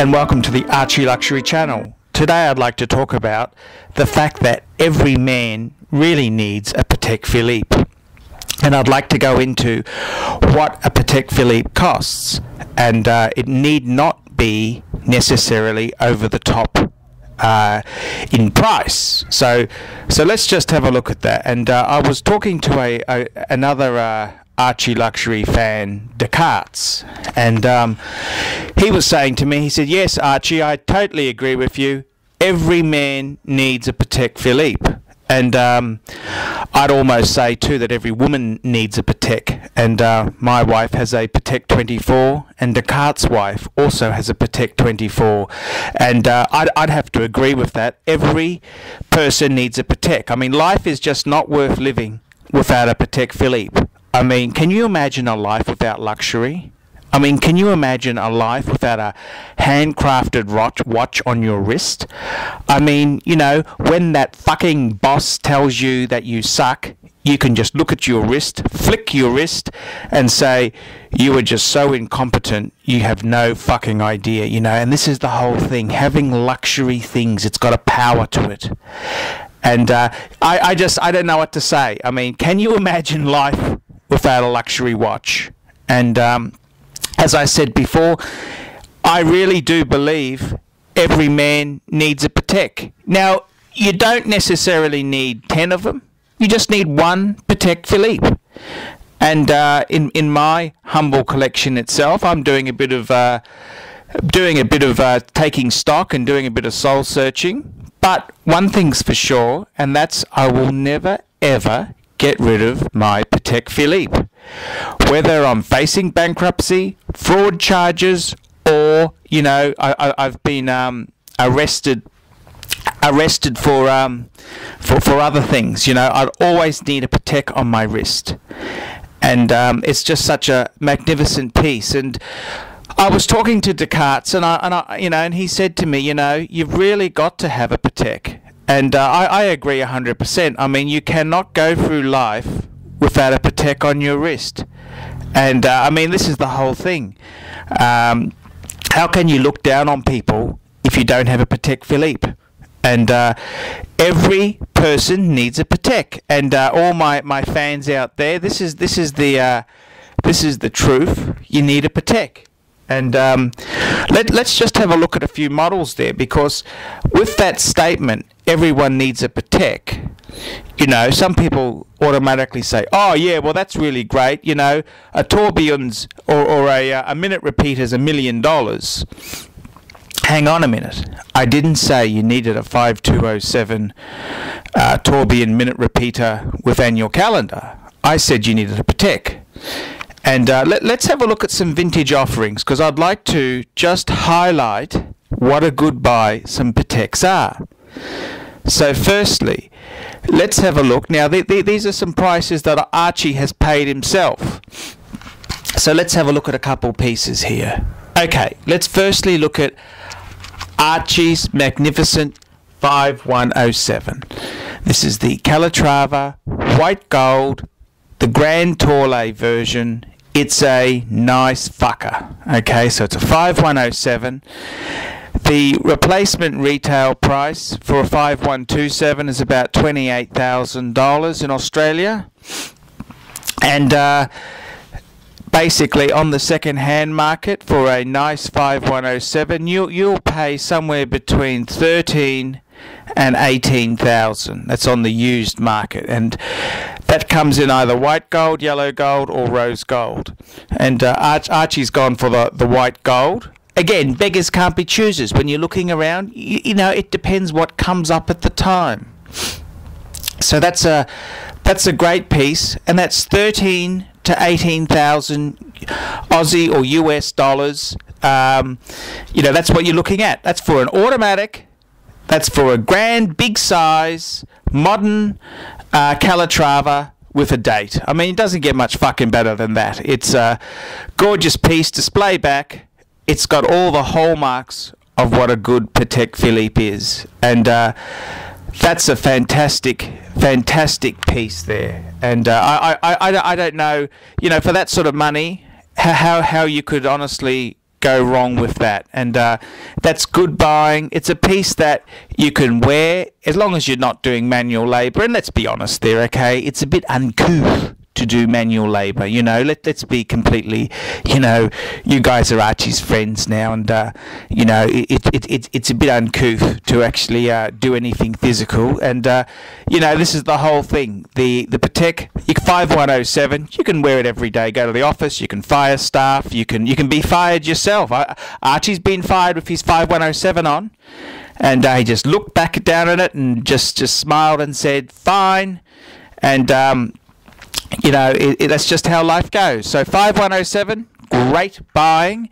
and welcome to the Archie Luxury channel. Today I'd like to talk about the fact that every man really needs a Patek Philippe. And I'd like to go into what a Patek Philippe costs, and it need not be necessarily over the top in price. So let's just have a look at that. And I was talking to another Archie Luxury fan, Descartes, and he was saying to me, he said, "Yes, Archie, I totally agree with you. Every man needs a Patek Philippe." And I'd almost say too that every woman needs a Patek, and my wife has a Patek 24, and Descartes' wife also has a Patek 24, and I'd have to agree with that. Every person needs a Patek. I mean, life is just not worth living without a Patek Philippe. I mean, can you imagine a life without luxury? I mean, can you imagine a life without a handcrafted watch on your wrist? I mean, you know, when that fucking boss tells you that you suck, you can just look at your wrist, flick your wrist, and say, you are just so incompetent, you have no fucking idea, you know. And this is the whole thing. Having luxury things, it's got a power to it. And I don't know what to say. I mean, can you imagine life without a luxury watch? And as I said before, I really do believe every man needs a Patek. Now, you don't necessarily need 10 of them. You just need one Patek Philippe. And in my humble collection itself, I'm doing a bit of taking stock and doing a bit of soul searching. But one thing's for sure, and that's I will never ever get rid of my Patek Philippe. Whether I'm facing bankruptcy, fraud charges, or, you know, I've been arrested for other things, you know, I'd always need a Patek on my wrist. And it's just such a magnificent piece. And I was talking to Descartes, and I you know, and he said to me, you know, you've really got to have a Patek. And I agree 100%. I mean, you cannot go through life without a Patek on your wrist. And I mean, this is the whole thing. How can you look down on people if you don't have a Patek Philippe? And every person needs a Patek. And all my fans out there, this is the truth. You need a Patek. And let's just have a look at a few models there, because with that statement, everyone needs a Patek, you know, some people automatically say, oh yeah, well that's really great, you know, a tourbillon's or a minute repeater's $1 million. Hang on a minute, I didn't say you needed a 5207 tourbillon minute repeater with annual calendar. I said you needed a Patek. And let's have a look at some vintage offerings, because I'd like to just highlight what a good buy some Pateks are. So firstly, let's have a look. Now, these are some prices that Archie has paid himself. So let's have a look at a couple pieces here. Okay, let's firstly look at Archie's magnificent 5107. This is the Calatrava white gold, the Grand Tourlay version. It's a nice fucker. Okay, so it's a 5107. The replacement retail price for a 5127 is about $28,000 in Australia. And basically on the second-hand market for a nice 5107, you'll pay somewhere between 13 and 18,000. That's on the used market, and that comes in either white gold, yellow gold, or rose gold. And Archie's gone for the white gold. Again, beggars can't be choosers. When you're looking around, you know, it depends what comes up at the time. So that's a great piece, and that's 13 to 18,000 Aussie or US dollars. You know, that's what you're looking at. That's for an automatic. That's for a grand, big size, modern Calatrava with a date. I mean, it doesn't get much fucking better than that. It's a gorgeous piece, display back. It's got all the hallmarks of what a good Patek Philippe is. And that's a fantastic piece there. And I don't know, you know, for that sort of money, how you could honestly go wrong with that. And that's good buying. It's a piece that you can wear as long as you're not doing manual labour. And let's be honest there, okay? It's a bit uncouth to do manual labour, you know. Let's be completely, you know, you guys are Archie's friends now, and you know, it's a bit uncouth to actually do anything physical. And you know, this is the whole thing. The Patek 5107, you can wear it every day. Go to the office, you can fire staff, you can be fired yourself. Archie's been fired with his 5107 on, and he just looked back down at it and just smiled and said, "Fine." And you know, that's just how life goes. So 5107, great buying.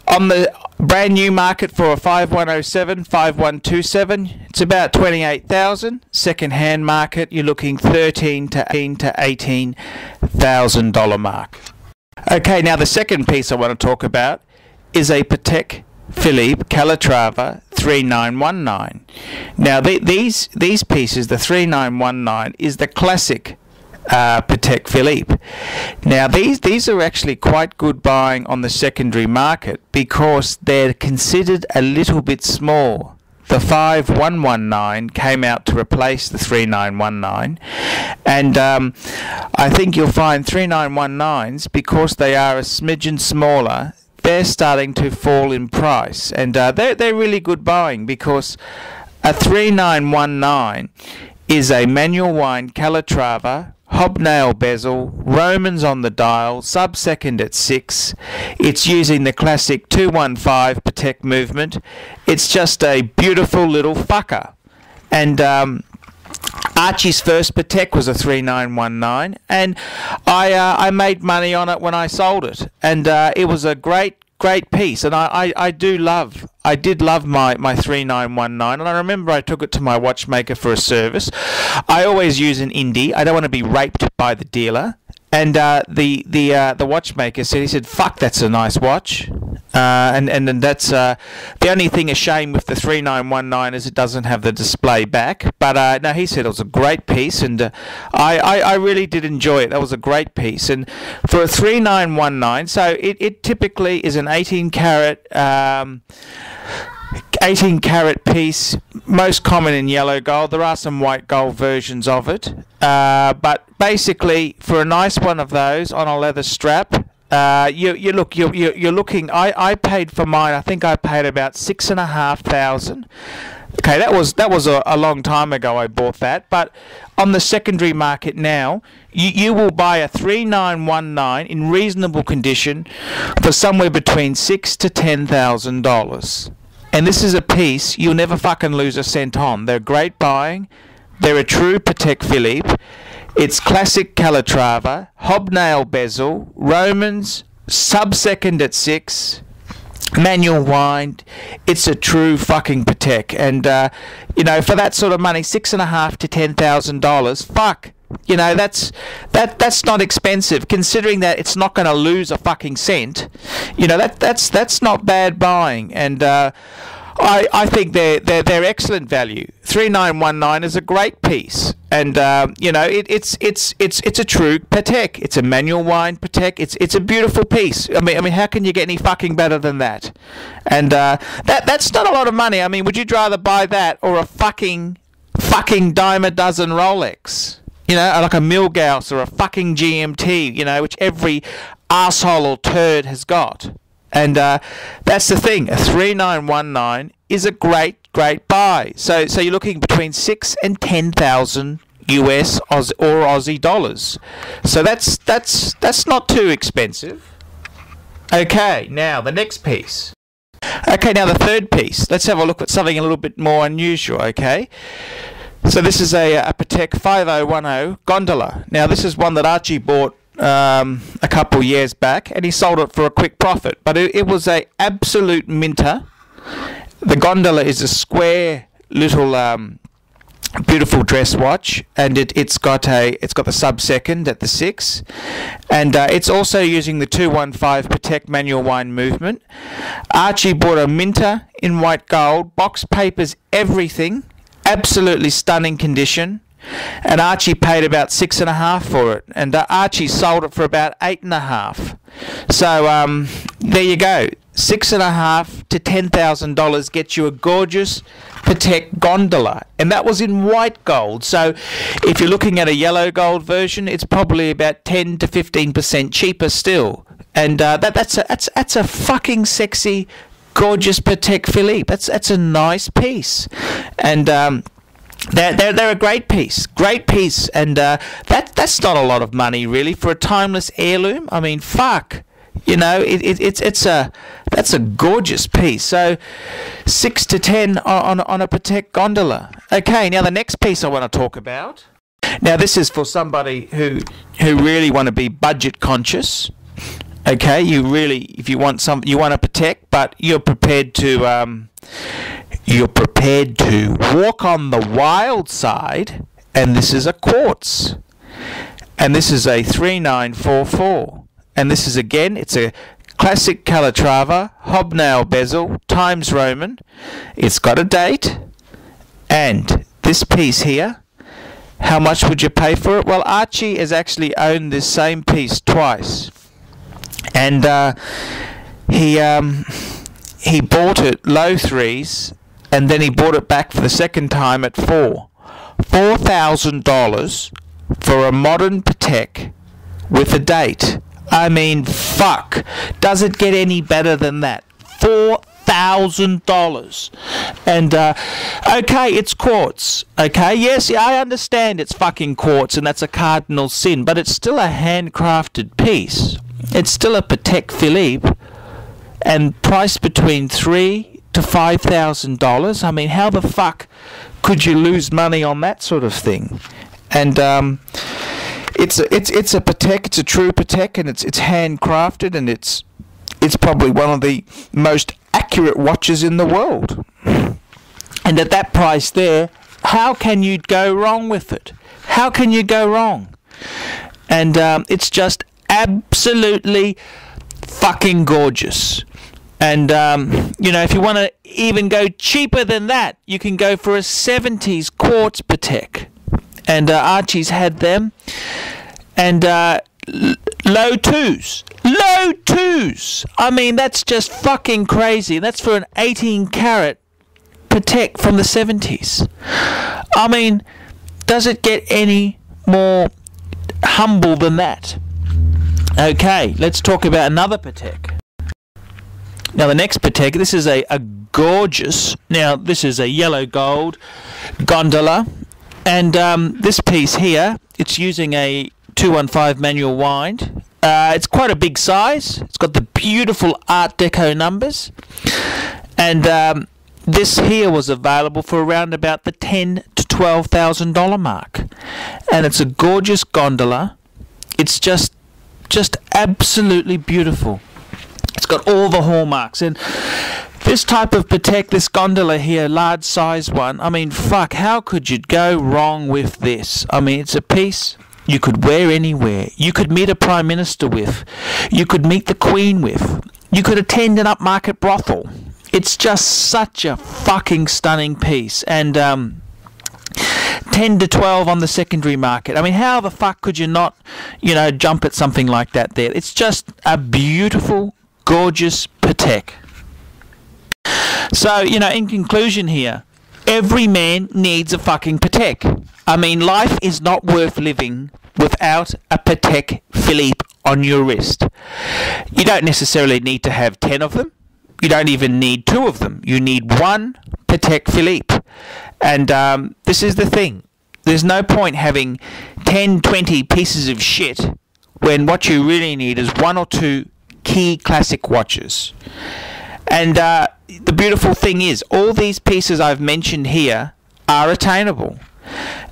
On the brand new market for a 5107, 5127, it's about 28,000. Second hand market, you're looking $13,000 to $18,000 mark. Okay, now the second piece I want to talk about is a Patek Philippe Calatrava 3919. Now these pieces, the 3919 is the classic Patek Philippe. Now these are actually quite good buying on the secondary market because they're considered a little bit small. The 5119 came out to replace the 3919, and I think you'll find 3919s, because they are a smidgen smaller, they're starting to fall in price, and they're really good buying, because a 3919 is a manual wind Calatrava, hobnail bezel, Romans on the dial, sub-second at 6. It's using the classic 215 Patek movement. It's just a beautiful little fucker. And Archie's first Patek was a 3919, and I made money on it when I sold it, and it was a great piece. And I did love my 3919, and I remember I took it to my watchmaker for a service. I always use an Indie. I don't want to be raped by the dealer. And the watchmaker said, he said, "Fuck, that's a nice watch." And that's the only thing a shame with the 3919 is it doesn't have the display back. But no, he said it was a great piece, and I really did enjoy it. That was a great piece. And for a 3919, so it typically is an 18 carat 18 carat piece, most common in yellow gold. There are some white gold versions of it, but basically for a nice one of those on a leather strap, you're looking. I paid for mine. I think I paid about $6,500. Okay, that was a long time ago I bought that, but on the secondary market now, you will buy a 3919 in reasonable condition for somewhere between $6,000 to $10,000. And this is a piece you'll never fucking lose a cent on. They're great buying. They're a true Patek Philippe. It's classic Calatrava, hobnail bezel, Romans, sub-second at 6, manual wind. It's a true fucking Patek. And, you know, for that sort of money, $6,500 to $10,000, fuck. You know, that's not expensive, considering that it's not going to lose a fucking cent. You know, that's not bad buying, and I think they're excellent value. 3919 is a great piece, and you know, it's a true Patek. It's a manual wind Patek. It's a beautiful piece. I mean, how can you get any fucking better than that? And that's not a lot of money. I mean, would you rather buy that or a fucking dime a dozen Rolex? You know, like a Milgauss or a fucking GMT, you know, which every arsehole or turd has got. And that's the thing. A 3919 is a great buy. So you're looking between 6,000 and 10,000 US or Aussie dollars. So that's not too expensive. Okay, now the next piece. Okay, now the third piece. Let's have a look at something a little bit more unusual, okay? So this is a Patek 5010 Gondola. Now this is one that Archie bought a couple years back, and he sold it for a quick profit. But it was a absolute minter. The Gondola is a square little beautiful dress watch, and it's got the sub-second at the 6, and it's also using the 215 Patek manual wind movement. Archie bought a minter in white gold, box papers, everything. Absolutely stunning condition, and Archie paid about $6,500 for it, and Archie sold it for about $8,500. So there you go. $6,500 to $10,000 gets you a gorgeous Patek Gondola, and that was in white gold. So if you're looking at a yellow gold version, it's probably about 10 to 15% cheaper still. And that's a fucking sexy, gorgeous Patek Philippe. That's a nice piece, and they're a great piece, and that's not a lot of money really for a timeless heirloom. I mean, fuck, you know, that's a gorgeous piece. So 6 to 10 on a Patek Gondola. Okay, now the next piece I want to talk about. Now this is for somebody who really want to be budget conscious. Okay, if you want a Patek, but you're prepared to walk on the wild side, and this is a quartz, and this is a 3944, and this is again, it's a classic Calatrava, hobnail bezel, Times Roman. It's got a date, and this piece here, how much would you pay for it? Well, Archie has actually owned this same piece twice. And he bought it low threes, and then he bought it back for the second time at $4,000 for a modern Patek with a date. I mean, fuck, does it get any better than that? $4,000. And okay, it's quartz. Okay, yes, I understand it's fucking quartz, and that's a cardinal sin, but it's still a handcrafted piece. It's still a Patek Philippe, and priced between $3,000 to $5,000. I mean, how the fuck could you lose money on that sort of thing? And it's a Patek. It's a true Patek, and it's handcrafted, and it's probably one of the most accurate watches in the world. And at that price there, how can you go wrong with it? How can you go wrong? And it's just absolutely fucking gorgeous. And you know, if you want to even go cheaper than that, you can go for a 70s quartz Patek, and Archie's had them, and low twos. I mean, that's just fucking crazy. That's for an 18 carat Patek from the 70s. I mean, does it get any more humble than that? Okay, let's talk about another Patek. Now the next Patek, this is a gorgeous, now this is a yellow gold gondola, and this piece here, it's using a 215 manual wind. It's quite a big size. It's got the beautiful Art Deco numbers, and this here was available for around about the $10,000 to $12,000 mark, and it's a gorgeous gondola. It's just absolutely beautiful. It's got all the hallmarks, and this type of Patek, this gondola here, large size one, I mean, fuck, how could you go wrong with this? I mean, it's a piece you could wear anywhere. You could meet a Prime Minister with. You could meet the Queen with. You could attend an upmarket brothel. It's just such a fucking stunning piece, and 10 to 12 on the secondary market. I mean, how the fuck could you not, you know, jump at something like that there? It's just a beautiful, gorgeous Patek. So, you know, in conclusion here, every man needs a fucking Patek. I mean, life is not worth living without a Patek Philippe on your wrist. You don't necessarily need to have 10 of them. You don't even need 2 of them. You need one Patek Philippe. And this is the thing. There's no point having 10, 20 pieces of shit when what you really need is 1 or 2 key classic watches. And the beautiful thing is, all these pieces I've mentioned here are attainable.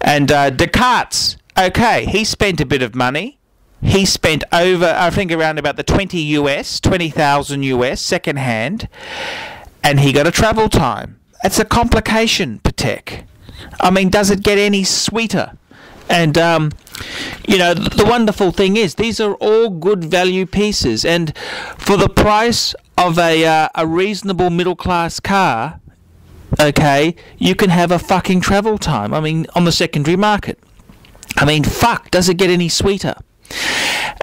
And Descartes, okay, he spent a bit of money. He spent over, I think, around about the 20,000 US second hand, and he got a travel time. It's a complication, Patek. I mean, does it get any sweeter? And you know, the wonderful thing is, these are all good value pieces, and for the price of a reasonable middle class car, okay, you can have a fucking travel time. I mean, on the secondary market. I mean, fuck, does it get any sweeter?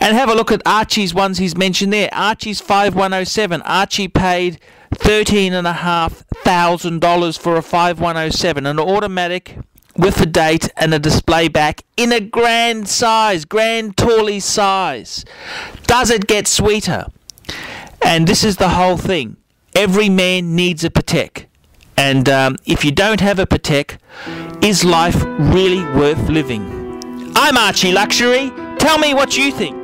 And have a look at Archie's ones he's mentioned there. Archie's 5107. Archie paid $13,500 for a 5107, an automatic with a date and a display back in a grand size, grand Tawley size. Does it get sweeter? And this is the whole thing. Every man needs a Patek. And if you don't have a Patek, is life really worth living? I'm Archie Luxury. Tell me what you think.